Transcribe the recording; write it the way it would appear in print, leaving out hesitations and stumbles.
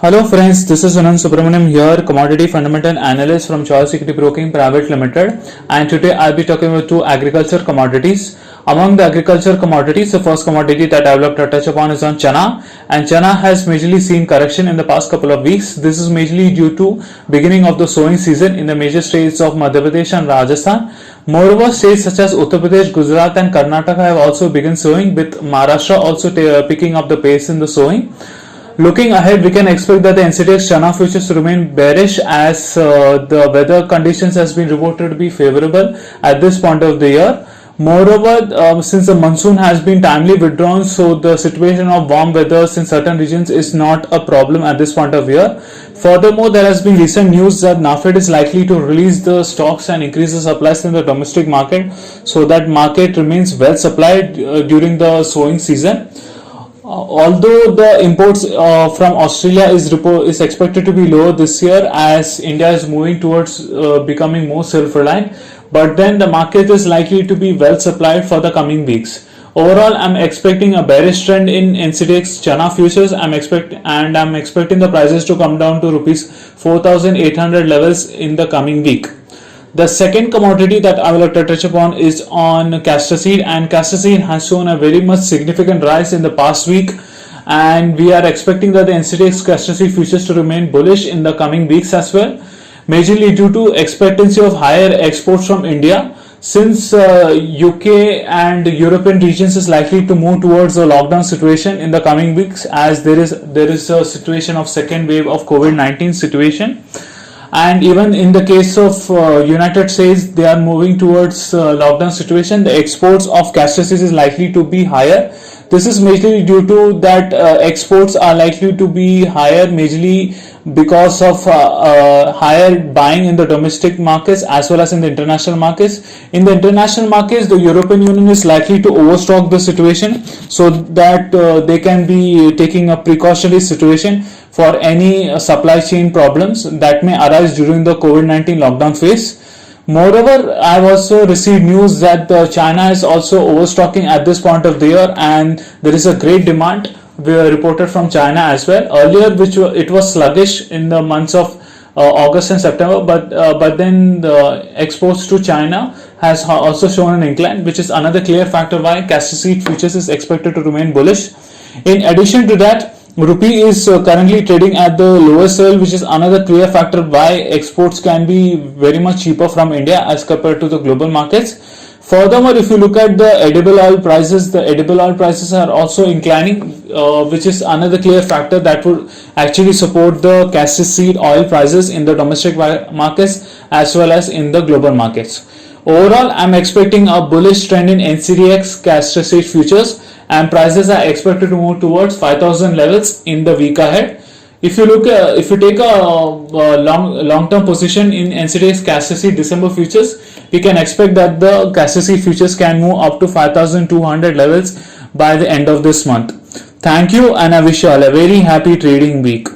Hello friends, this is Anand Subramaniam here, commodity fundamental analyst from Choice Equity Broking Private Limited, and today I'll be talking about two agriculture commodities. Among the agriculture commodities, the first commodity that I will touch upon is on chana, and chana has majorly seen correction in the past couple of weeks. This is majorly due to beginning of the sowing season in the major states of Madhya Pradesh and Rajasthan. Moreover, states such as Uttar Pradesh, Gujarat and Karnataka have also begun sowing, with Maharashtra also picking up the pace in the sowing. Looking ahead, we can expect that the NCDEX Chana futures to remain bearish as the weather conditions has been reported to be favorable at this point of the year. Moreover, since the monsoon has been timely withdrawn, so the situation of warm weathers in certain regions is not a problem at this point of year. Furthermore, there has been recent news that NAFED is likely to release the stocks and increase the supplies in the domestic market, so that market remains well supplied during the sowing season. Although the imports from Australia is expected to be lower this year as India is moving towards becoming more self-reliant, but then the market is likely to be well supplied for the coming weeks. Overall, I'm expecting a bearish trend in NCDEX Chana futures. I'm expecting the prices to come down to rupees 4,800 levels in the coming week. The second commodity that I will touch upon is on castor seed, and castor seed has shown a very much significant rise in the past week, and we are expecting that the NCDEX castor seed futures to remain bullish in the coming weeks as well, majorly due to expectancy of higher exports from India, since UK and European regions is likely to move towards a lockdown situation in the coming weeks, as there is a situation of second wave of COVID-19 situation. And even in the case of United States, they are moving towards lockdown situation. The exports of castor seeds is likely to be higher. This is majorly due to that exports are likely to be higher majorly because of higher buying in the domestic markets as well as in the international markets. In the international markets, the European Union is likely to overstock the situation, so that they can be taking a precautionary situation for any supply chain problems that may arise during the COVID-19 lockdown phase. Moreover, I have also received news that China is also overstocking at this point of the year, and there is a great demand reported from China as well. Earlier, it was sluggish in the months of August and September, but then the exports to China has also shown an incline, which is another clear factor why castor seed futures is expected to remain bullish. In addition to that, rupee is currently trading at the lowest level, which is another clear factor why exports can be very much cheaper from India as compared to the global markets. Furthermore, if you look at the edible oil prices, the edible oil prices are also inclining, which is another clear factor that would actually support the castor seed oil prices in the domestic markets as well as in the global markets. Overall, I'm expecting a bullish trend in NCDEX castor seed futures, and prices are expected to move towards 5,000 levels in the week ahead. If you take a long-term position in NCDEX castor seed December futures, we can expect that the castor seed futures can move up to 5,200 levels by the end of this month. Thank you, and I wish you all a very happy trading week.